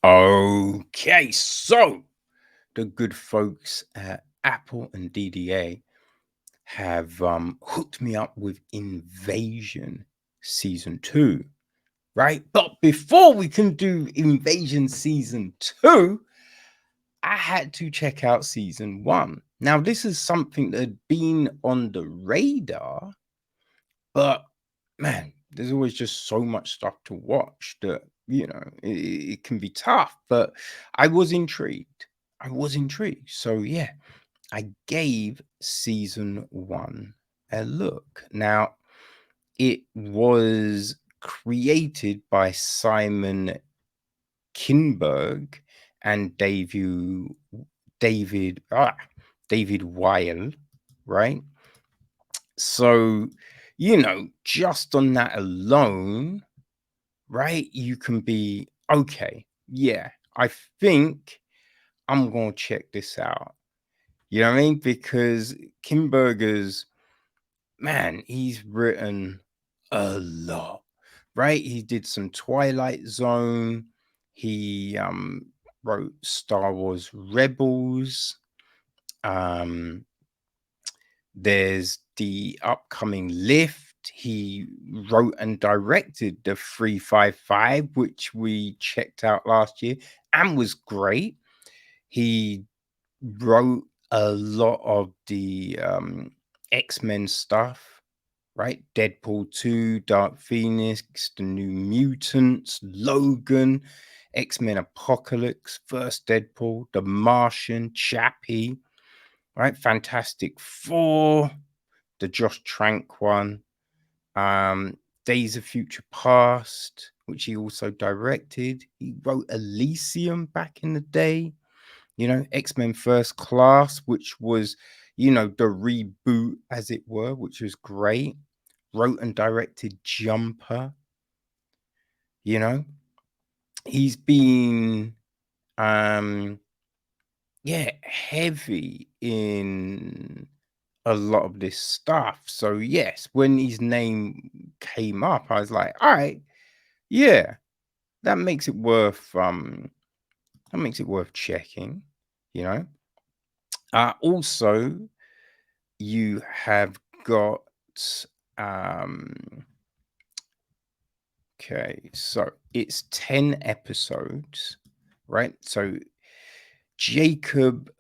Okay, so the good folks at Apple and DDA have hooked me up with Invasion Season 2, right? But before we can do Invasion Season 2, I had to check out Season 1. Now, this is something that had been on the radar, but man, there's always just so much stuff to watch that, it can be tough. But I was intrigued. So, yeah, I gave Season 1 a look. Now, it was created by Simon Kinberg and David David Weil, right? So, just on that alone, right, you can be okay. Yeah, I think I'm gonna check this out. You know what I mean? Because Kimberger's man, he's written a lot, right? He did some Twilight Zone. He wrote Star Wars Rebels. Um, there's the upcoming Lift. He wrote and directed the 355, which we checked out last year and was great. He wrote a lot of the X-Men stuff, right? Deadpool 2, Dark Phoenix, The New Mutants, Logan, X-Men Apocalypse, First Deadpool, The Martian, Chappie, right? Fantastic Four, the Josh Trank one, Days of Future Past, which he also directed. He wrote Elysium back in the day, X-Men First Class, which was, the reboot, as it were, which was great. Wrote and directed Jumper. You know, he's been, heavy in a lot of this stuff. So yes, when his name came up, I was like, all right, yeah, that makes it worth checking. You know, also you have got um okay, so it's 10 episodes, right? So Jakob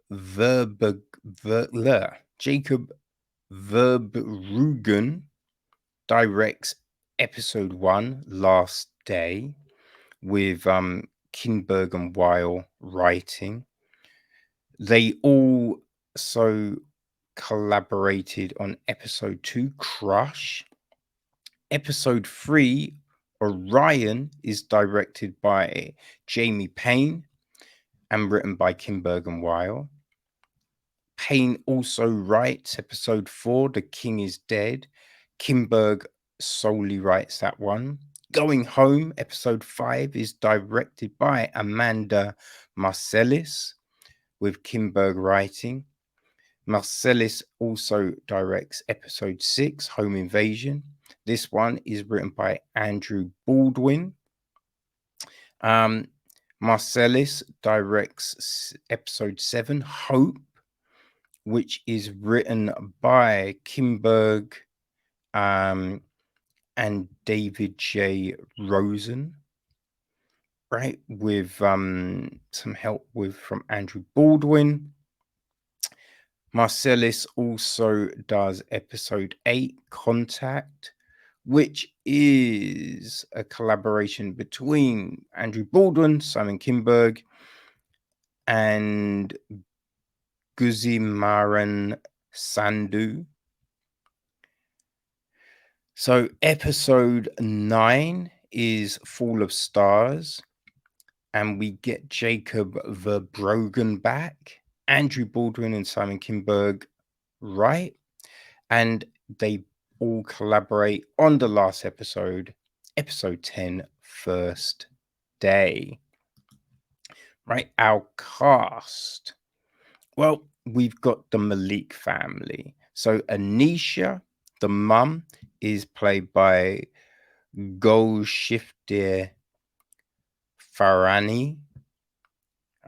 Jakob Verbruggen directs episode 1 last day with Kinberg and Weil writing. They also collaborated on episode 2 Crush. Episode 3 Orion is directed by Jamie Payne and written by Kinberg and Weil. Payne also writes episode 4 The King is Dead. Kinberg solely writes that one. Going Home episode 5 is directed by Amanda Marsalis with Kinberg writing. Marsalis also directs episode 6, Home Invasion. This one is written by Andrew Baldwin. Marsalis directs episode 7, Hope, which is written by Kinberg and David J. Rosen, right? With some help from Andrew Baldwin. Marsalis also does episode 8, Contact, which is a collaboration between Andrew Baldwin, Simon Kinberg, and Gursimran Sandhu. So episode 9 is Fall of Stars, and we get Jakob Verbruggen back, Andrew Baldwin and Simon Kinberg, right? And they all collaborate on the last episode, episode 10, First Day. Right, our cast. Well, we've got the Malik family. So Anisha, the mum, is played by Golshifteh Farhani,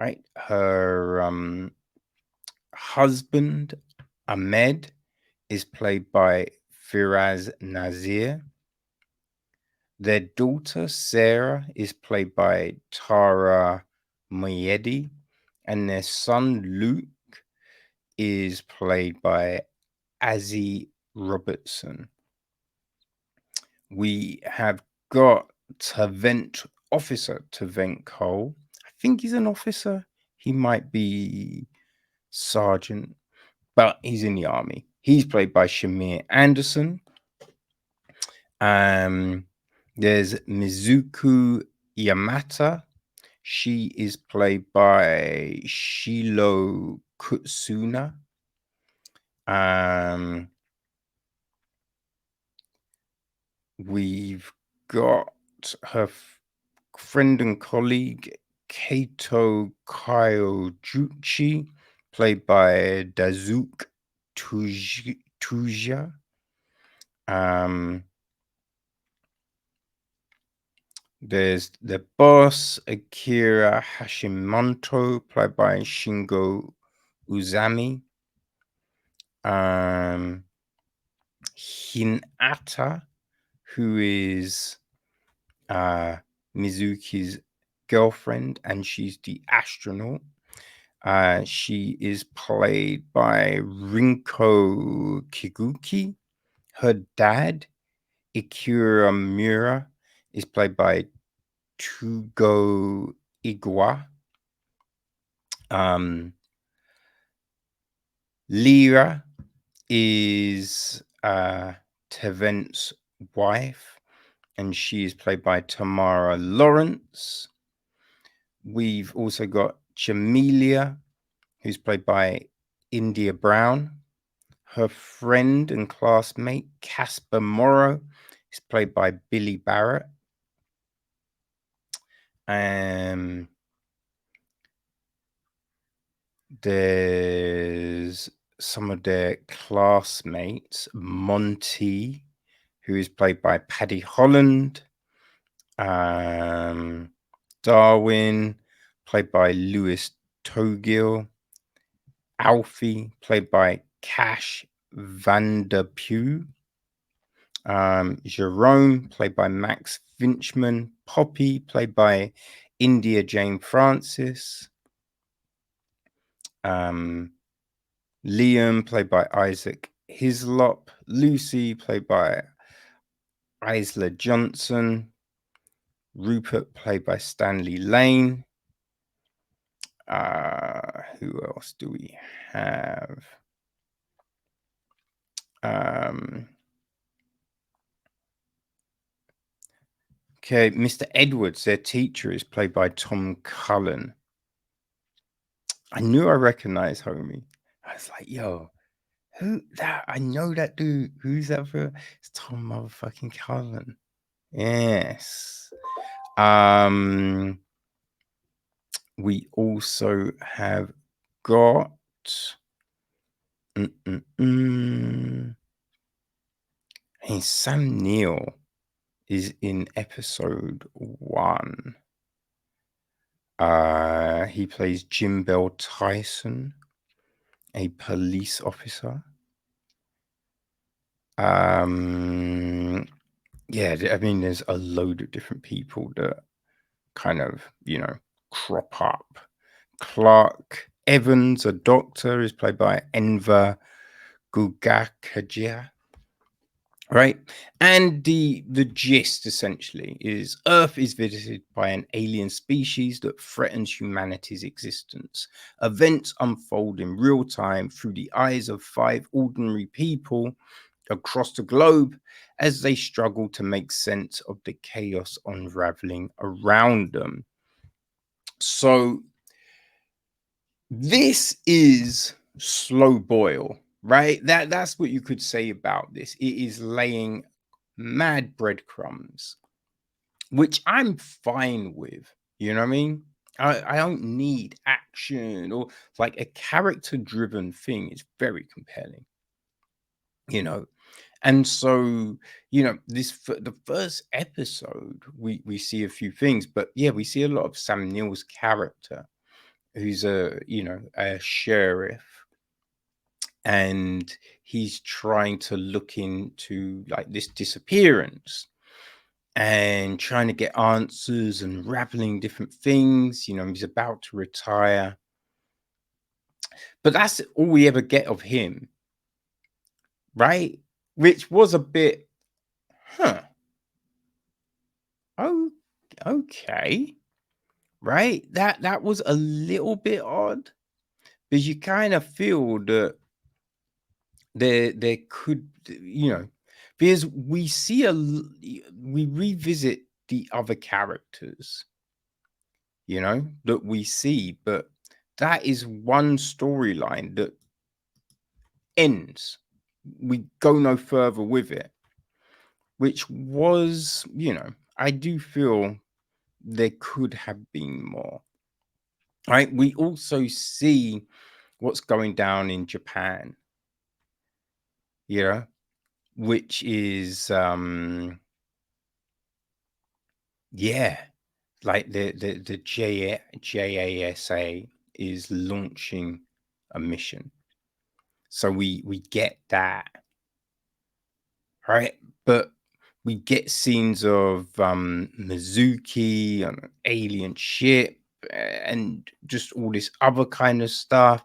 right? Her husband, Ahmed, is played by Firaz Nazir. Their daughter, Sarah, is played by Tara Moyedi. And their son, Luke, is played by Azzy Robertson. We have got Tavent Cole. I think he's an officer. He might be sergeant, but he's in the army. He's played by Shamir Anderson. There's Mizuku Yamata. She is played by Shilo Kutsuna. We've got her friend and colleague Kato Kyojuchi, played by Dazuke Tuja. There's the boss, Akira Hashimoto, played by Shingo Uzami. Hinata, who is Mizuki's girlfriend, and she's the astronaut. She is played by Rinko Kiguchi. Her dad, Ikura Mura, is played by Tugo Igwa. Lyra is Tevent's wife, and she is played by Tamara Lawrence. We've also got Jamelia, who's played by India Brown. Her friend and classmate, Casper Morrow, is played by Billy Barrett. There's some of their classmates, Monty, who is played by Paddy Holland. Darwin, played by Lewis Togill. Alfie, played by Cash Vanderpew. Jerome, played by Max Finchman. Poppy, played by India Jane Francis. Liam, played by Isaac Hislop. Lucy, played by Isla Johnson. Rupert, played by Stanley Lane. Who else do we have? Okay, Mr. Edwards, their teacher, is played by Tom Cullen. I knew I recognized Homie. I was like, yo, who that? I know that dude. Who's that for? It's Tom motherfucking Cullen. Yes. We also have got Hey, Sam Neill is in episode 1. He plays Jim Bell Tyson, a police officer. Yeah, I mean, there's a load of different people that kind of, crop up. Clark Evans, a doctor, is played by Enver Gugakajia. Right, and the gist essentially is Earth is visited by an alien species that threatens humanity's existence. Events unfold in real time through the eyes of 5 ordinary people across the globe as they struggle to make sense of the chaos unraveling around them. So this is slow boil, right? That's what you could say about this. It is laying mad breadcrumbs, which I'm fine with. You know what I mean? I don't need action or like a character-driven thing is very compelling, And so, the first episode, we see a few things, but yeah, we see a lot of Sam Neill's character. who's a sheriff, and he's trying to look into like this disappearance and trying to get answers and unraveling different things. He's about to retire, but that's all we ever get of him, right? Which was a bit, huh? Oh, okay, right? That was a little bit odd, because you kind of feel that there could, because we revisit the other characters, that we see, but that is one storyline that ends. We go no further with it, which was, I do feel there could have been more. Right? We also see what's going down in Japan, which is yeah, like the JASA is launching a mission. So we get that, right? But we get scenes of Mizuki on an alien ship, and just all this other kind of stuff.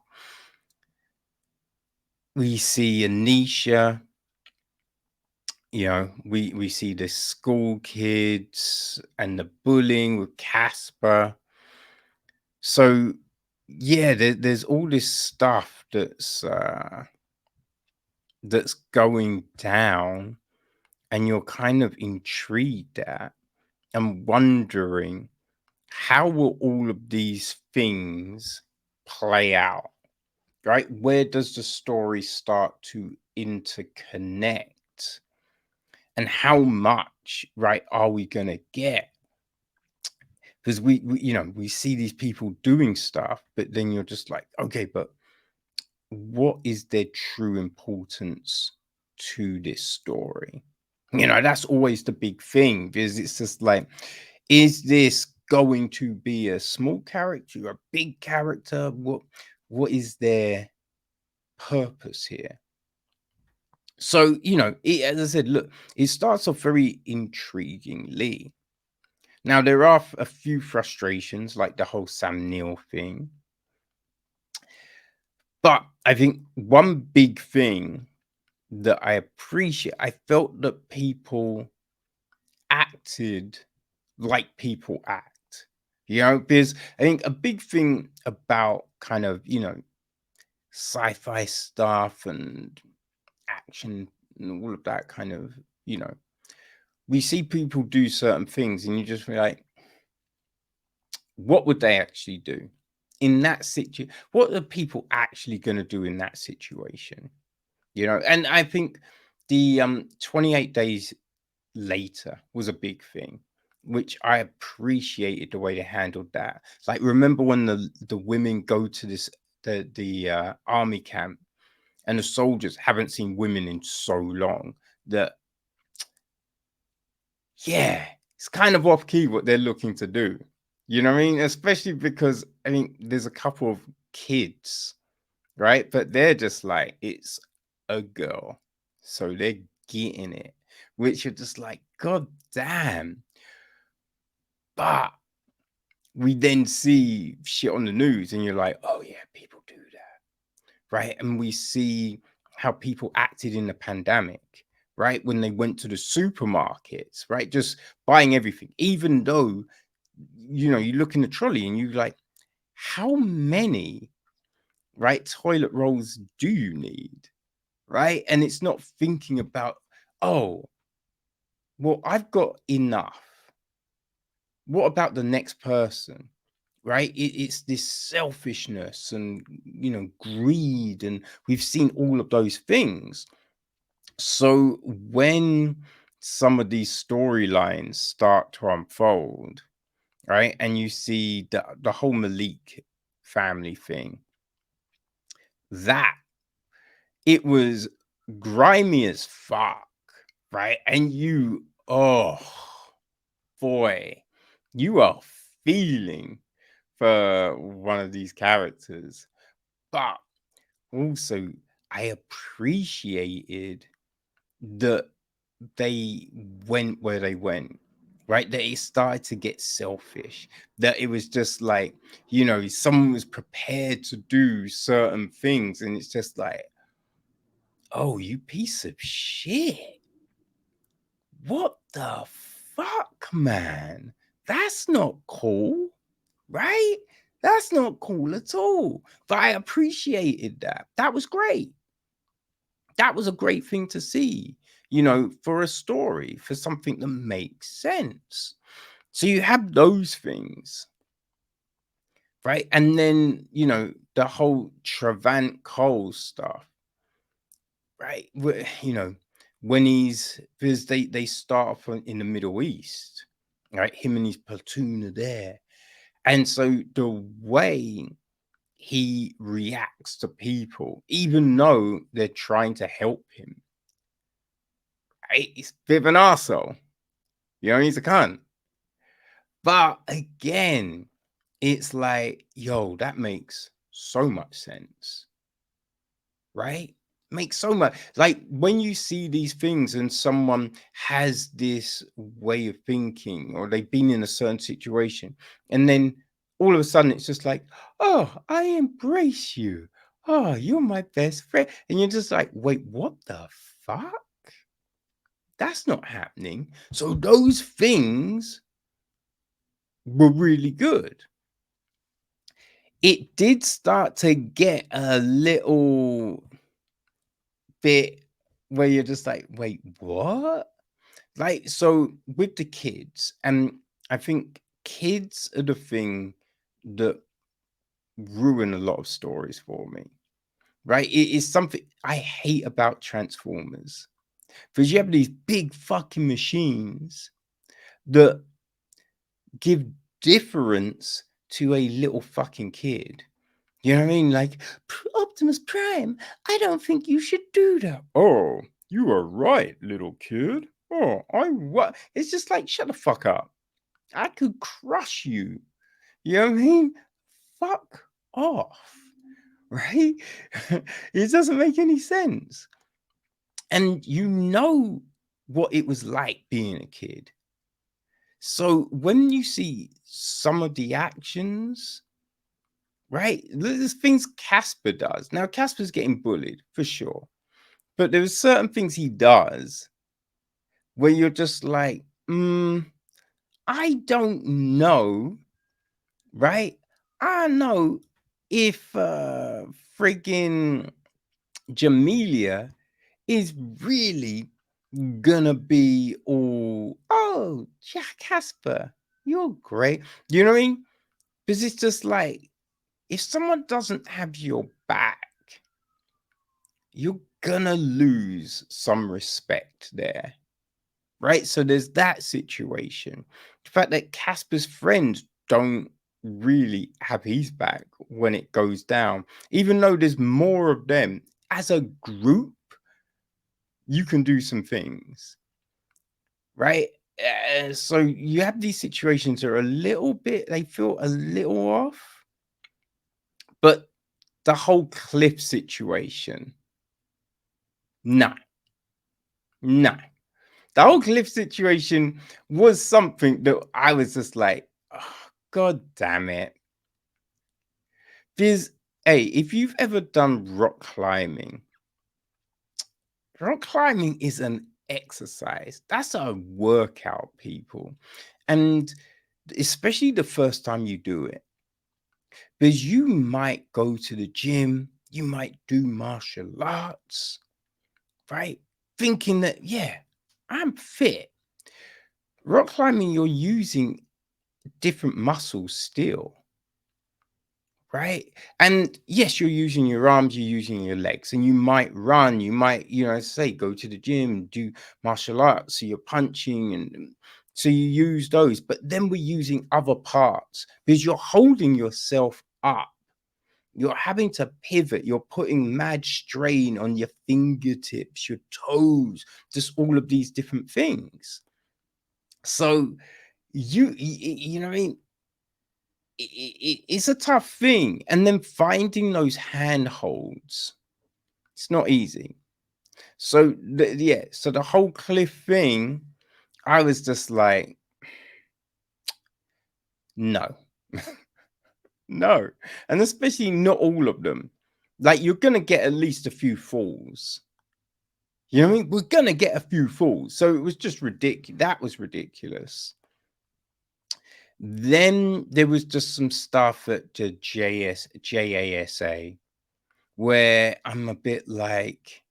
We see Anisha, we see the school kids and the bullying with Casper. So yeah, there's all this stuff that's going down, and you're kind of intrigued at and wondering, how will all of these things play out, right? Where does the story start to interconnect, and how much, right, are we gonna get? Because we see these people doing stuff, but then you're just like, okay, but what is their true importance to this story? That's always the big thing, because it's just like, is this going to be a small character, a big character? What is their purpose here? So, as I said, look, it starts off very intriguingly. Now, there are a few frustrations, like the whole Sam Neill thing. But I think one big thing that I appreciate, I felt that people acted like people act, because I think a big thing about kind of, sci-fi stuff and action and all of that kind of, we see people do certain things, and you just be like, what would they actually do in that situation? What are people actually going to do in that situation? And I think the 28 days later was a big thing, which I appreciated the way they handled that. Like, remember when the women go to the army camp, and the soldiers haven't seen women in so long, that yeah, it's kind of off key what they're looking to do. You know what I mean? Especially because I mean there's a couple of kids, right? But they're just like, it's a girl. So they're getting it, which you're just like, God damn. But we then see shit on the news, and you're like, oh yeah, people do that, right? And we see how people acted in the pandemic, right? When they went to the supermarkets, right? Just buying everything, even though, you look in the trolley and you like, how many, right, toilet rolls do you need, right? And it's not thinking about, oh, well, I've got enough. What about the next person? Right? It's this selfishness and, greed, and we've seen all of those things. So when some of these storylines start to unfold, right, and you see the whole Malik family thing, that it was grimy as fuck, right? And oh boy, you are feeling for one of these characters. But also, I appreciated that they went where they went, right? That it started to get selfish, that it was just like, someone was prepared to do certain things, and it's just like, oh, you piece of shit. What the fuck, man? That's not cool, right? That's not cool at all. But I appreciated that. That was great. That was a great thing to see, for a story, for something that makes sense. So you have those things, right? And then, the whole Travant Cole stuff, right? When he's, because they start off in the Middle East, right? Him and his platoon are there. And so the way he reacts to people, even though they're trying to help him, right? He's a bit of an arsehole. He's a cunt. But again, it's like, yo, that makes so much sense, right? Makes so much, like, when you see these things and someone has this way of thinking, or they've been in a certain situation, and then all of a sudden it's just like, oh, I embrace you. Oh, you're my best friend. And you're just like, wait, what the fuck? That's not happening. So those things were really good. It did start to get a little bit where you're just like, wait, what? Like, so with the kids, and I think kids are the thing that ruin a lot of stories for me, right? It is something I hate about Transformers, because you have these big fucking machines that give difference to a little fucking kid. You know what I mean? Like, Optimus Prime, I don't think you should do that. Oh, you are right, little kid. Oh, what? It's just like, shut the fuck up. I could crush you. You know what I mean? Fuck off. Right? It doesn't make any sense. And you know what it was like being a kid. So when you see some of the actions, right? There's things Casper does. Now, Casper's getting bullied for sure, but there's certain things he does where you're just like, I don't know, right? I know if friggin' Jamelia is really gonna be all, oh, yeah, Casper, you're great. You know what I mean? Because it's just like, if someone doesn't have your back, you're gonna lose some respect there, right? So there's that situation. The fact that Casper's friends don't really have his back when it goes down, even though there's more of them as a group, you can do some things, right? So you have these situations that are a little bit, they feel a little off, but the whole Cliff situation, no, no. The whole Cliff situation was something that I was just like, oh, God damn it. Because, hey, if you've ever done rock climbing is an exercise. That's a workout, people. And especially the first time you do it, because you might go to the gym, you might do martial arts, right? Thinking that, yeah, I'm fit. Rock climbing, you're using different muscles still, right? And yes, you're using your arms, you're using your legs, and you might run, you might, say, go to the gym, do martial arts, so you're punching, and so you use those. But then we're using other parts because you're holding yourself up. You're having to pivot. You're putting mad strain on your fingertips, your toes, just all of these different things. So you know what I mean? it's a tough thing. And then finding those handholds, it's not easy. So so the whole Cliff thing, I was just like, no, no, and especially not all of them. Like, you're gonna get at least a few falls. You know what I mean? We're gonna get a few falls. So it was just ridiculous. That was ridiculous. Then there was just some stuff at the JASA where I'm a bit like,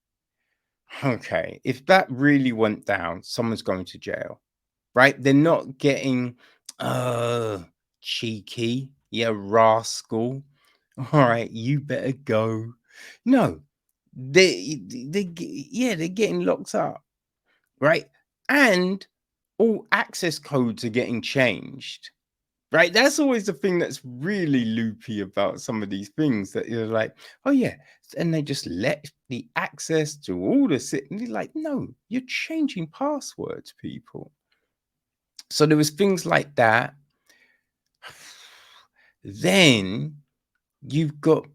okay, if that really went down, someone's going to jail, right? They're not getting, cheeky, yeah, rascal. All right, you better go. No, they're getting locked up, right? And all access codes are getting changed. Right, that's always the thing that's really loopy about some of these things, that you're like, oh yeah, and they just let the access to all the and you're like, no, you're changing passwords, people. So there was things like that. Then you've got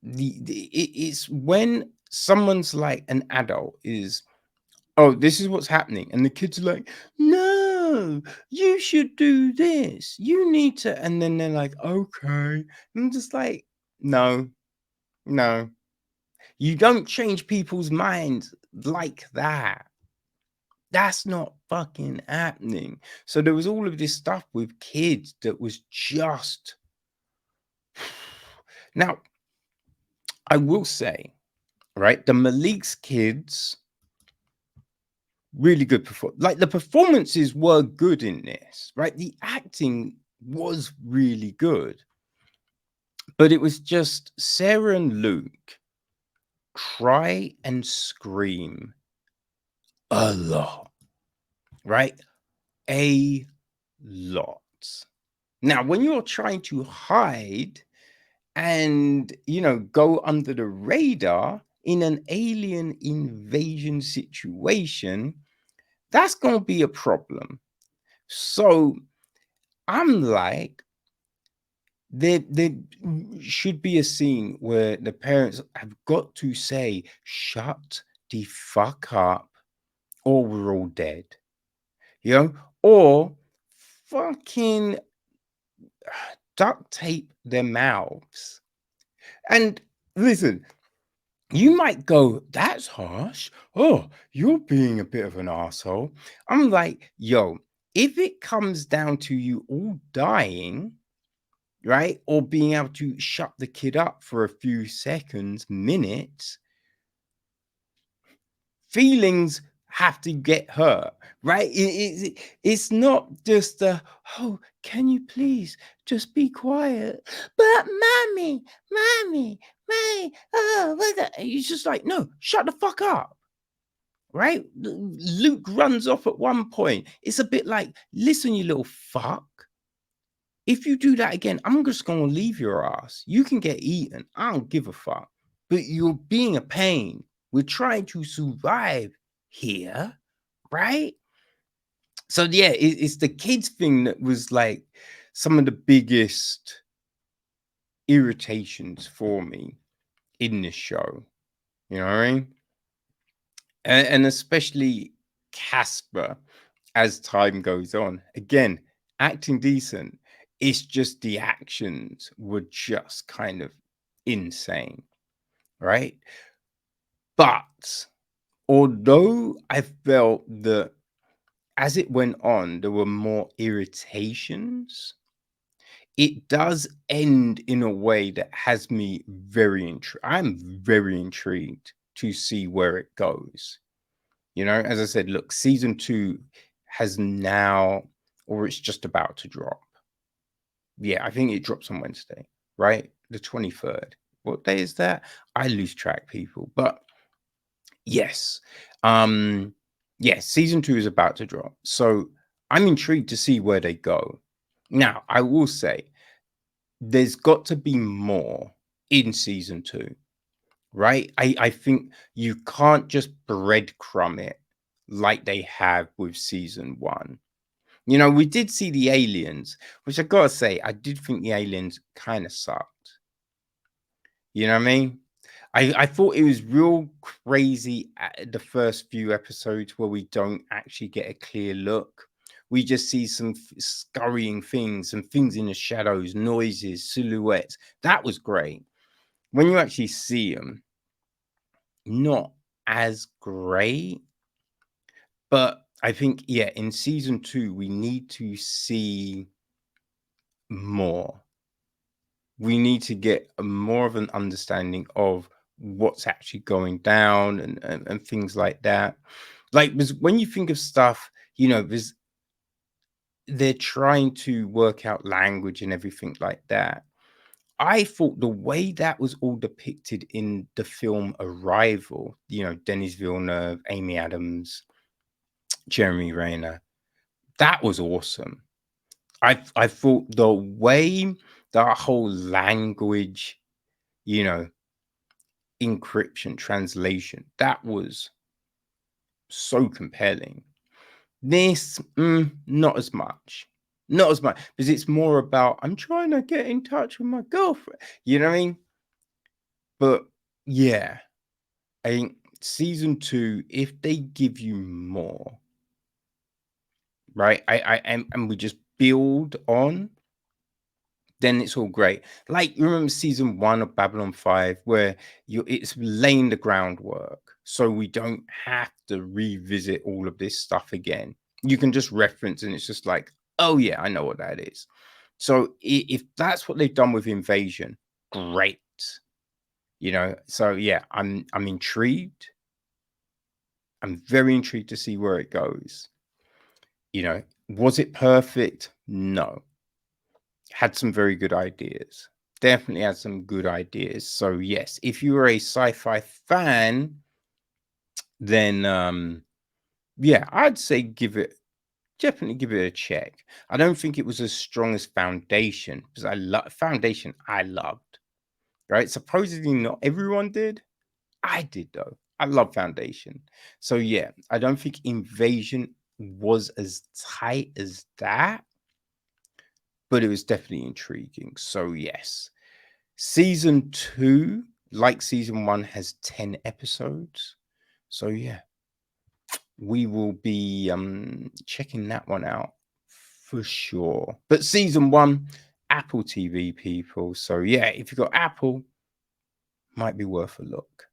it's when someone's like an adult is, oh, this is what's happening. And the kids are like, no, you should do this. You need to. And then they're like, okay. And I'm just like, no, no. You don't change people's minds like that. That's not fucking happening. So there was all of this stuff with kids that was just. Now, I will say, right, the Malik's kids, really good like the performances were good in this, right? The acting was really good, but it was just Sarah and Luke cry and scream a lot, right? A lot. Now, when you're trying to hide and, go under the radar in an alien invasion situation, that's going to be a problem. So I'm like, there should be a scene where the parents have got to say, shut the fuck up, or we're all dead. Or fucking duct tape their mouths. And listen, you might go, that's harsh. Oh, you're being a bit of an asshole. I'm like, yo, if it comes down to you all dying, right, or being able to shut the kid up for a few seconds, minutes, feelings have to get hurt, right? It's not just oh, can you please just be quiet? But mommy, mommy, oh, it's just like, no, shut the fuck up. Right? Luke runs off at one point. It's a bit like, listen, you little fuck. If you do that again, I'm just going to leave your ass. You can get eaten. I don't give a fuck. But you're being a pain. We're trying to survive here, right? So, yeah, it's the kids thing that was like some of the biggest irritations for me in this show. You know what I mean? And especially Casper as time goes on. Again, acting decent. It's just the actions were just kind of insane, right? But although I felt that as it went on, there were more irritations, it does end in a way that has me very intrigued. I'm very intrigued to see where it goes. As I said, look, season 2 has now, or it's just about to drop. Yeah, I think it drops on Wednesday, right? The 23rd. What day is that? I lose track, people. But yes, season 2 is about to drop. So I'm intrigued to see where they go. Now, I will say there's got to be more in season 2, right? I think you can't just breadcrumb it like they have with season 1. You know, we did see the aliens, which I gotta say, I did think the aliens kind of sucked. You know what I mean? I thought it was real crazy at the first few episodes where we don't actually get a clear look. We just see some scurrying things, some things in the shadows, noises, silhouettes. That was great. When you actually see them, not as great. But I think, yeah, in season 2, we need to see more. We need to get more of an understanding of what's actually going down and things like that. Like, because when you think of stuff, you know, they're trying to work out language and everything like that. I thought the way that was all depicted in the film Arrival, you know, Denis Villeneuve, Amy Adams, Jeremy Renner, that was awesome. I thought the way that whole language, you know, encryption, translation, that was so compelling. This, not as much. Not as much. Because it's more about, I'm trying to get in touch with my girlfriend. You know what I mean? But yeah, I think season 2, if they give you more, right? And we just build on, then it's all great. Like, you remember season 1 of Babylon 5, where it's laying the groundwork, so we don't have to revisit all of this stuff again. You can just reference, and it's just like, oh yeah, I know what that is. So if that's what they've done with Invasion, great. You know, so yeah, I'm intrigued. I'm very intrigued to see where it goes. You know, was it perfect? No. Had some very good ideas. Definitely had some good ideas. So yes, if you are a sci-fi fan, then yeah, I'd say definitely give it a check. I don't think it was as strong as Foundation, because I love Foundation. I loved, right? Supposedly not everyone did. I did though. I love Foundation. So yeah, I don't think Invasion was as tight as that, but it was definitely intriguing. So yes. Season 2, like season 1, has 10 episodes. So yeah, we will be checking that one out for sure. But season 1, Apple TV, people. So yeah, if you've got Apple, might be worth a look.